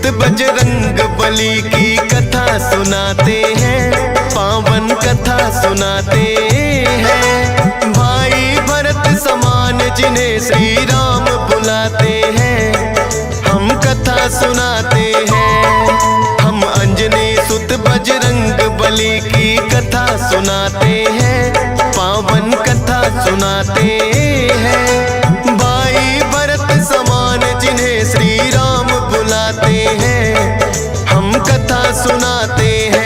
सुत बजरंग बली की कथा सुनाते हैं, पावन कथा सुनाते हैं। भाई भरत समान जिन्हें श्री राम बुलाते हैं, हम कथा सुनाते हैं। हम अंजनी सुत बजरंग बली की कथा सुनाते हैं, पावन कथा सुनाते हैं। भाई भरत समान जिन्हें श्री राम बुलाते हैं, हम कथा सुनाते हैं।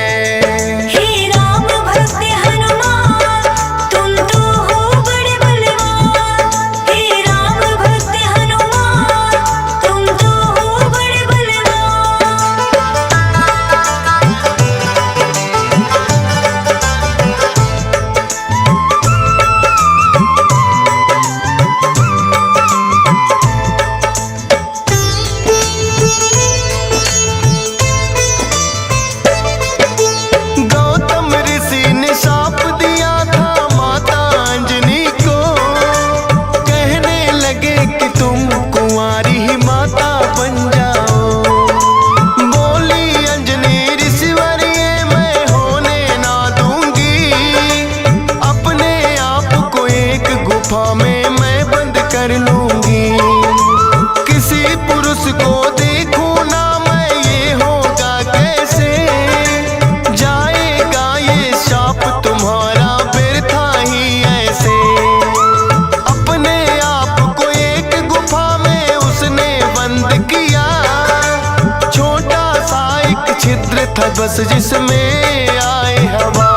बस जिसमें आए हवा,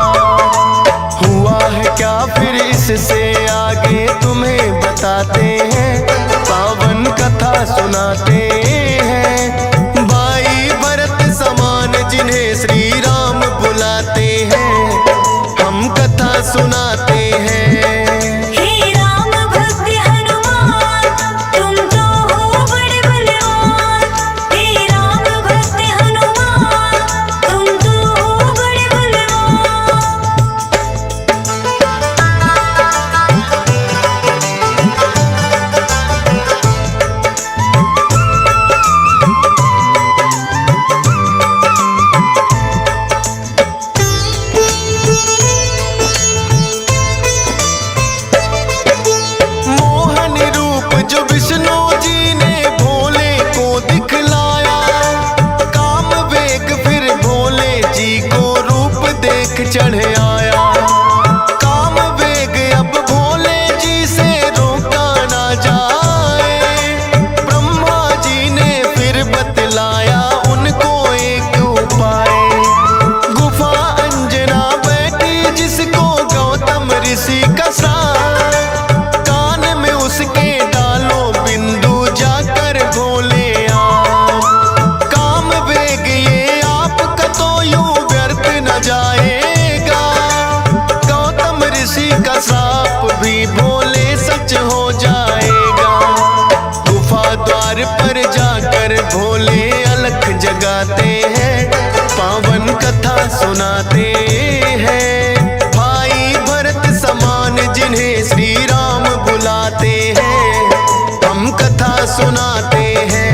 हुआ है क्या फिर इससे आगे तुम्हें बताते हैं, पावन कथा सुनाते हैं। भाई भरत समान जिन्हें श्री राम बुलाते हैं, हम कथा सुनाते हैं। चढ़ आया काम वेग, अब भोले जी से रोका ना जाए। ब्रह्मा जी ने फिर बतलाया उनको एक उपाय। गुफा अंजना बैठी जिसको गौतम ऋषि का साथ, कान में उसके डालो बिंदु जाकर भोले आओ। काम वेग ये आपका तो यूं व्यर्थ न जाए, का साप भी भोले सच हो जाएगा। गुफा द्वार पर जाकर भोले अलख जगाते हैं, पावन कथा सुनाते हैं। भाई भरत समान जिन्हें श्री राम बुलाते हैं, हम कथा सुनाते हैं।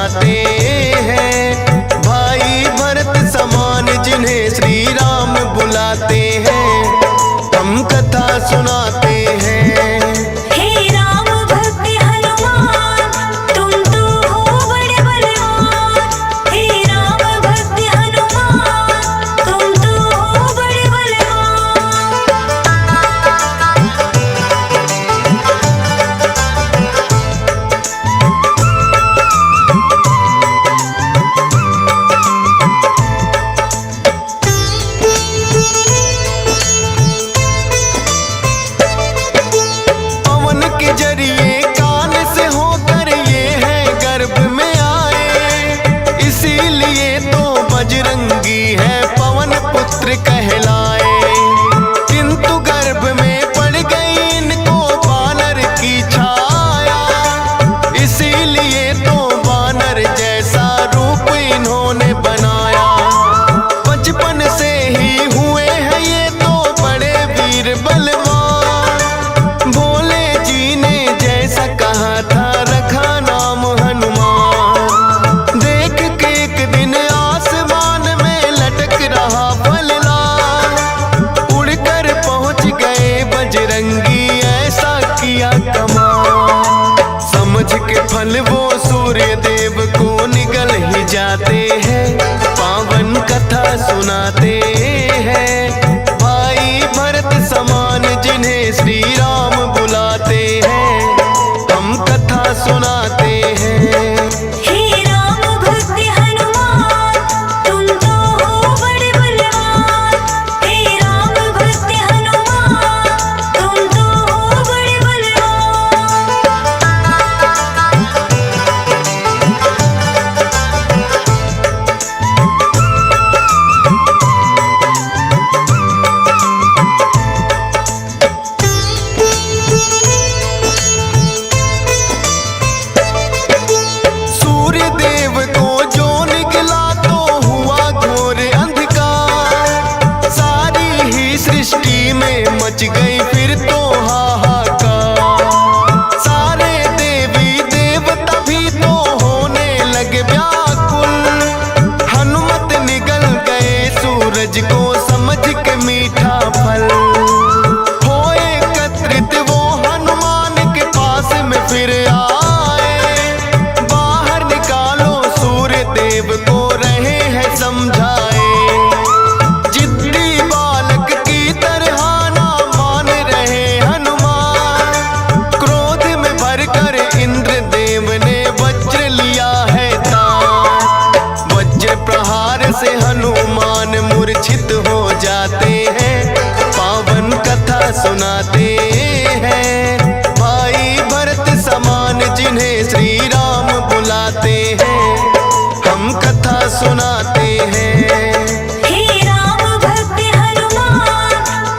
सुनाते हैं। भाई भरत समान जिन्हें श्री राम बुलाते हैं, हम कथा सुनाते हैं। हे राम भक्त हनुमान, तुम तो हो बड़े बलवान। हे राम भक्त हनुमान, तुम तो हो बड़े बलवान। पवन के जरिए कान से होकर ये है गर्भ में आए, इसीलिए तो बजरंगी है पवन पुत्र कहलाए। किंतु गर्भ में पड़ गई इनको वानर की छाया, इसीलिए तो वानर जैसा रूप इन्होंने बनाया। बचपन से ही हुए हैं ये तो बड़े वीर बलवान, भोले जी ने जैसा कहा था रखा नाम हनुमान। देख के एक दिन आसमान में लटक रहा फलदार, उड़कर पहुंच गए बजरंगी ऐसा किया कमाल। समझ के फल वो सूर्य देव को निगल ही जाते हैं, पावन कथा सुनाते हैं। भाई भरत समान जिन्हें श्री राम बुलाते हैं, हम कथा सुनाते हैं। हे राम भक्त हनुमान, तुम तो हो बड़े बलवान। हे राम भक्त हनुमान, तुम तो हो बड़े बलवान। सूर्य देव को जो निकला तो हुआ घोर अंधकार, सारी ही सृष्टि में मच गई फिर तो हाहाकार। सारे देवी देवता भी तो होने लगे व्याकुल, हनुमत निगल गए सूरज को समझ के मीठा फल। हो एकत्रित वो हनुमान के पास में फिर आए, बाहर निकालो सूर्य देव को रहे हैं समझाए। जिद्दी बालक की तरह ना मान रहे हनुमान, क्रोध में भरकर इंद्र देव ने वज्र लिया है तान। वज्र प्रहार से हनुमान मूर्छित हो जाते हैं, पावन कथा सुनाते हैं। भाई भरत समान जिन्हें श्री राम बुलाते हैं, हम कथा सुनाते हैं। हे राम भक्त हनुमान,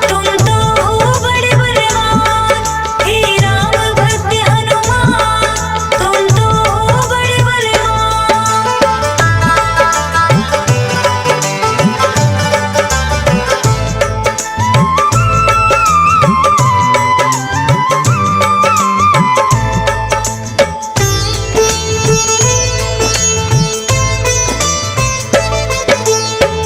तुम तो हो बड़े बलवान। हे राम भक्त हनुमान, तुम तो हो बड़े बलवान।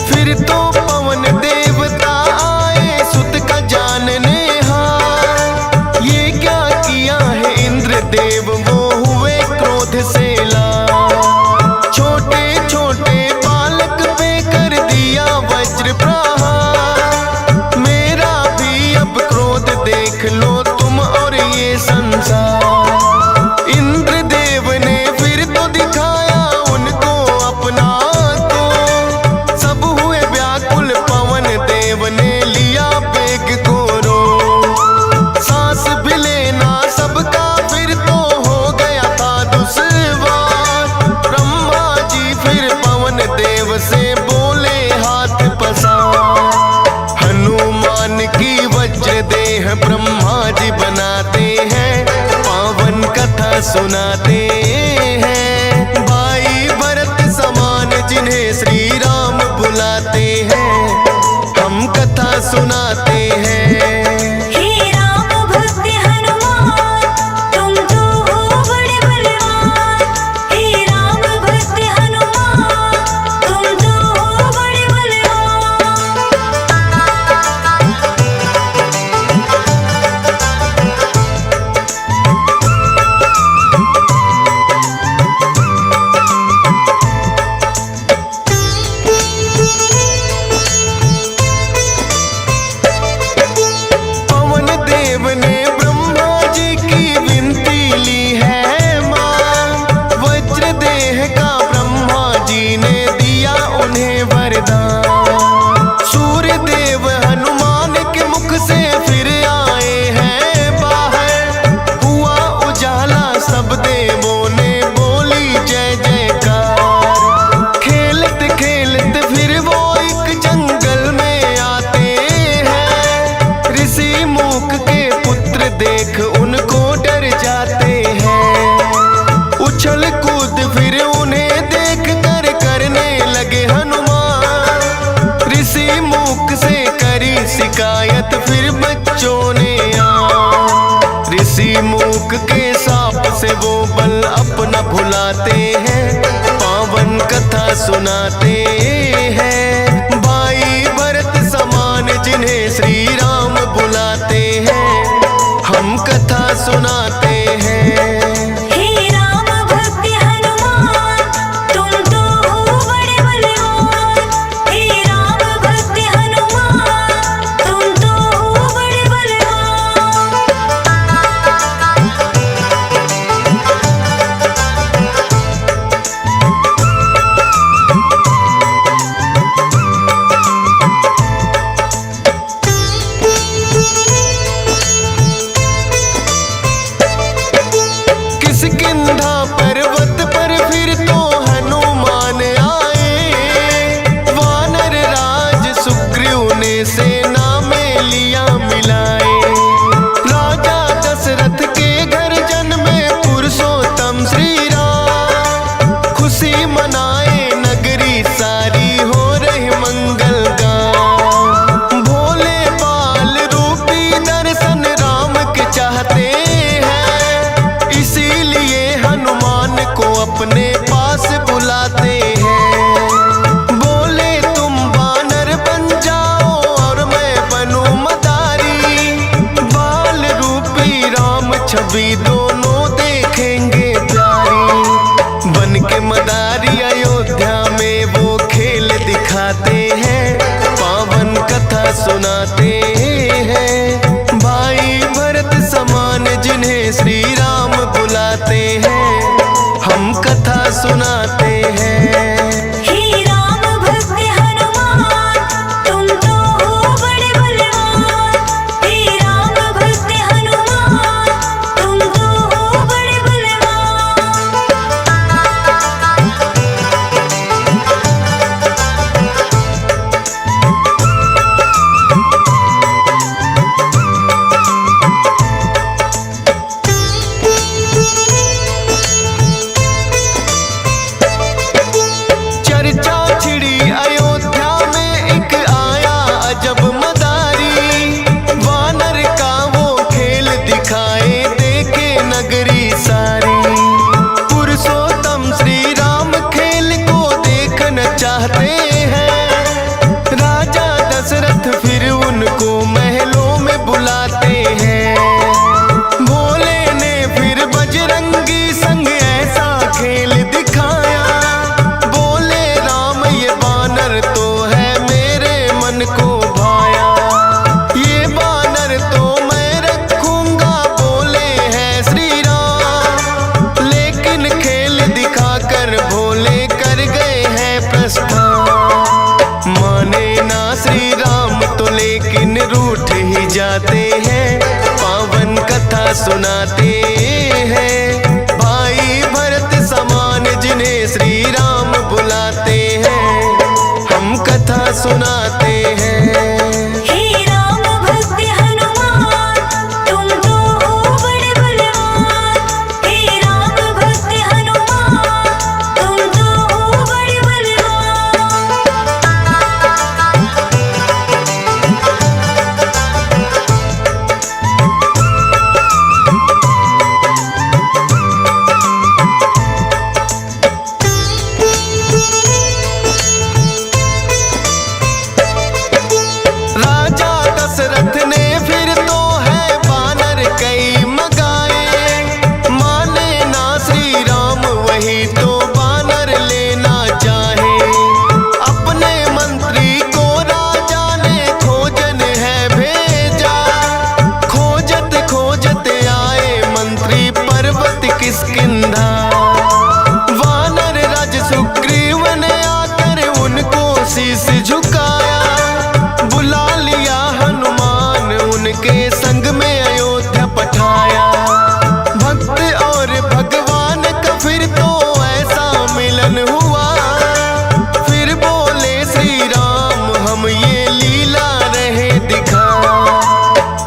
फिर तो पवन देवता आए सुत का जानने हार, ये क्या किया है इंद्र देव वो हुए क्रोध से लाल। छोटे छोटे बालक पे कर दिया वज्र प्रहार, मेरा भी अब क्रोध देख लो तुम और ये संसार। इंद्र देव ने फिर तो दिखाया उनको अपना तो, सब हुए व्याकुल पवन देव ने लिया बेग को रो। सांस भी लेना सबका फिर तो हो गया था दुश्वार। ब्रह्मा जी फिर पवन देव से बोले हाथ पसार। हनुमान की वज्र देह ब्रह्मा जी बनाते हैं, पावन कथा सुनाते हैं। भाई भरत समान जिन्हें श्री राम बुलाते हैं, हम कथा सुनाते हैं। हे राम भक्त हनुमान, तुम तो हो बड़े बलवान। हे राम भक्त उसी मूक के साप से वो बल अपना भुलाते हैं, पावन कथा सुनाते हैं। भाई भरत समान जिन्हें श्री राम बुलाते हैं, हम कथा सुनाते हैं। हे राम भक्त हनुमान, तुम तो हो बड़े बलवान। हे राम भक्त हनुमान, तुम तो हो बड़े बलवान। किष्किंधा पर्वत पर फिर तो हनुमान आए, वानर राज सुग्रीव ने सेना में लिया मिलाए। राजा दशरथ के घर जन्मे पुरुषोत्तम श्री राम, खुशी मनाए नगरी सारी हो रही मंगल गान। भोले बाल रूपी दर्शन राम के चाहते हैं, इसीलिए हनुमान को अपने पास बुलाते हैं। बोले तुम वानर बन जाओ और मैं बनूं मदारी, बाल रूपी राम छवि दोनों देखेंगे प्यारी। बन के मदारी अयोध्या में वो खेल दिखाते हैं, पावन कथा सुनाते हैं। भाई भरत समान जिन्हें श्री राम बुलाते हैं, हम कथा सुनाते हैं। हे राम भक्त हनुमान, तुम तो हो बड़े बलवान। हे राम भक्त हनुमान, तुम तो हो बड़े बलवान। चर्चा छिड़ी अयोध्या में एक आया अजब मदारी, वानर का वो खेल दिखाए देखे नगरी सारी। पुरुषोत्तम श्री राम खेल को देखना चाहते हैं, राजा दशरथ फिर उनको महलों में बुलाते हैं। भोले ने फिर बजरंगी संग ऐसा खेल दिखाया, बोले राम ये बानर तो है मेरे मन को भाया। ये बानर तो मैं रखूंगा बोले हैं श्री राम, लेकिन खेल दिखाकर भोले कर गए हैं प्रस्थान। माने ना श्री राम तो लेकिन रूठ ही जाते हैं, पावन कथा सुनाते हैं। भाई भरत समान जिन्हें श्री राम बुलाते हैं, हम कथा सुनाते हैं। हे राम भक्त हनुमान, तुम तो हो बड़े बलवान। हे राम भक्त हनुमान, तुम तो हो बड़े बलवान। राजा दशरथ ने फिर तो है बानर कई मगाए, माने ना श्री राम वही तो बानर लेना चाहे। अपने मंत्री को राजा ने खोजन है भेजा, खोजत खोजत आए मंत्री पर्वत किष्किंधा। वानर राज सुग्रीव ने आकर उनको शीश झुकाया, बुला लिया हनुमान उनके संग में अयोध्या पठाया। भक्त और भगवान का फिर तो ऐसा मिलन हुआ, फिर बोले श्री राम हम ये लीला रहे दिखा।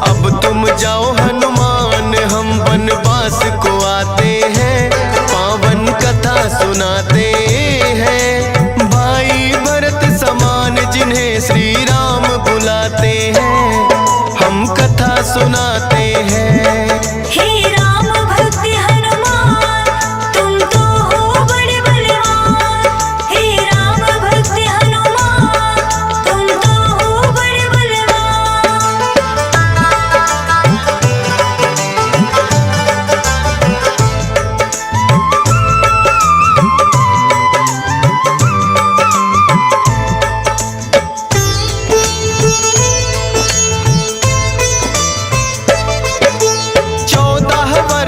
अब तुम जाओ हनुमान हम वनवास को आते हैं, पावन कथा सुनाते हैं। भाई भरत समान जिन्हें श्री राम बुलाते हैं, हम कथा सुनाते हैं। हे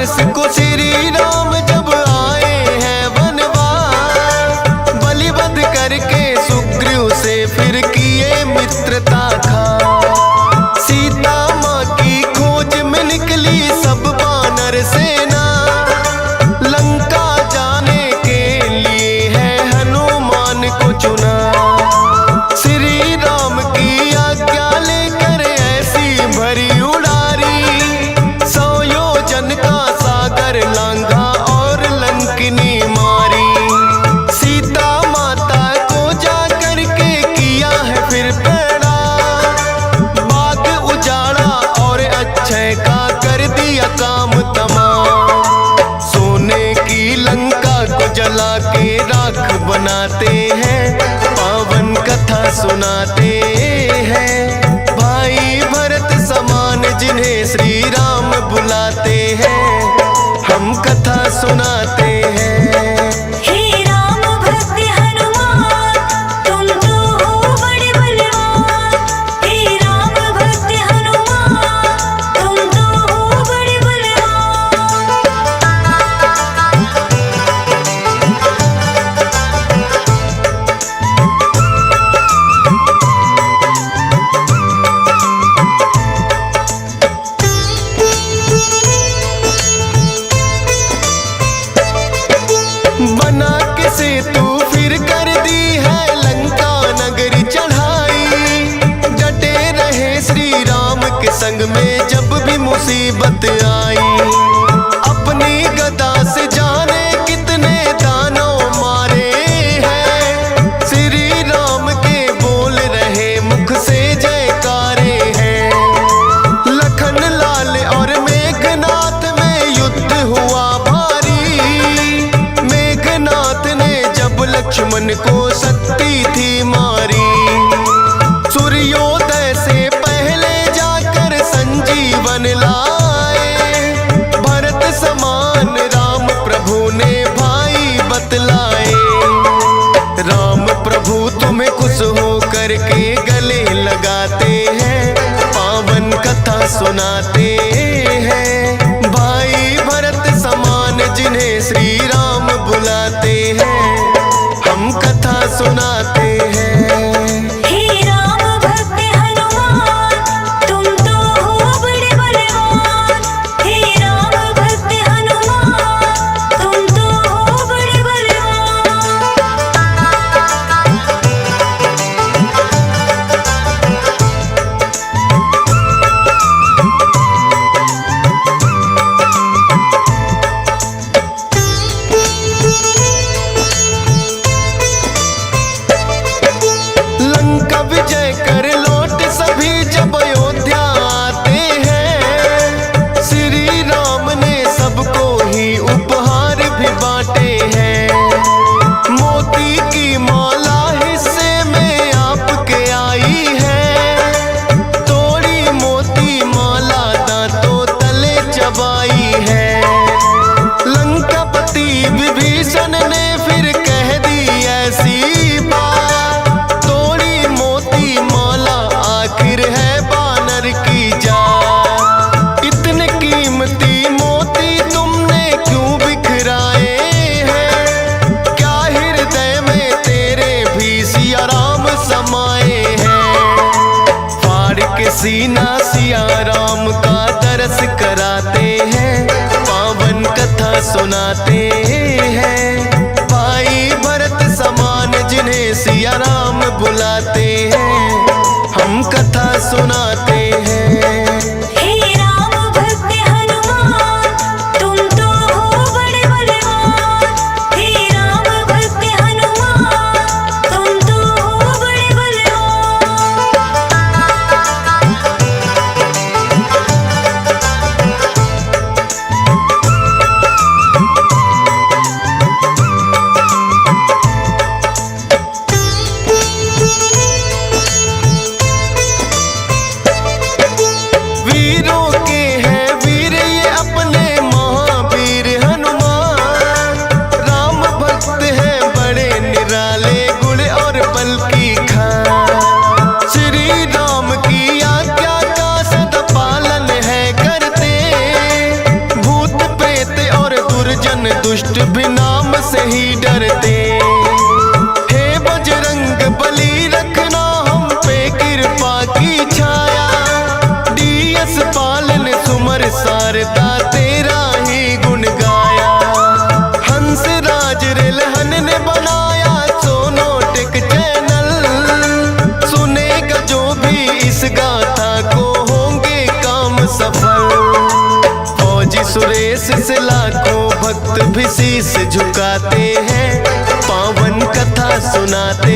वर्ष को श्री राम जब आए हैं वनवास, बलि वध करके सुग्रीव से फिर किए मित्रता खा। सीता माँ की खोज में निकली सब वानर सेना, लंका जाने के लिए है हनुमान को चुना। श्री राम की आज्ञा लेकर ऐसी भरी उड़ारी, 100 योजन का सागर लांघा और लंकिनी मारी। सीता माता को जा करके किया है फिर पैड़ा, बाग उजाड़ा और अक्षय का कर दिया काम तमाम। सोने की लंका को जला के राख बनाते हैं, पावन कथा सुनाते हैं। भाई भरत समान जिन्हें श्री राम बुलाते हैं, हम कथा सुनाते हैं। हे राम भक्त हनुमान, तुम तो हो बड़े बलवान। हे राम भक्त हनुमान, तुम तो हो बड़े बलवान। बना के सेतु फिर कर दी है लंका नगरी चढ़ाई। डटे रहे श्री राम के संग में जब भी मुसीबत आई। अपनी गदा से जाने कितने दानव मारे हैं, श्री राम के बोल रहे मुख से जयकारे हैं। लखन लाल और मेघनाथ में युद्ध हुआ भारी, मेघनाथ ने जब लक्ष्मण को शक्ति थी मारी। सूर्योदय से पहले जाकर संजीवन लाए, भरत समान राम प्रभु ने भाई बतलाए। राम प्रभु तुम्हें खुश हो करके गले लगाते हैं, पावन कथा सुनाते हैं। भाई भरत समान जिन्हें श्री राम बुलाते हैं, हम कथा सुनाते हैं। हे राम भक्त हनुमान, तुम तो हो बड़े बलवान। हे राम भक्त हनुमान, तुम तो हो बड़े बलवान। लंका विजय कर लौट सभी जब अयोध्या आते हैं, श्री राम ने सबको ही उपहार भी बांटे हैं। मोती की माला हिस्से में आपके आई है, तोड़ी मोती माला दांतों तले चबाई है। लंकापति विभीषण ने फिर कह दी ऐसी बात, तोड़ी मोती माला आखिर है बानर की जात। इतने कीमती मोती तुमने क्यों बिखराए हैं, क्या हृदय में तेरे भी सिया राम समाए हैं। फाड़ के सीना सिया राम का दरस कराते हैं, पावन कथा सुनाते हैं। भाई भरत समान जिन्हें सिया राम बुलाते हैं, हम कथा सुनाते हैं। हे राम भक्त हनुमान, तुम तो हो बड़े बलवान। हे राम भक्त हनुमान, तुम तो हो बड़े बलवान। दुष्ट भी नाम से ही डरते। हे बजरंग बली रखना हम पे कृपा की छाया, डीएस पालन सुमर शारदा तेरा ही गुण गाया। हंस राज रेलहन ने बनाया सोनोटेक चैनल, सुनेगा जो भी इस गाथा को होंगे काम सफल। फौजी सुरेश से लाखों भक्त भी शीश झुकाते हैं, पावन कथा सुनाते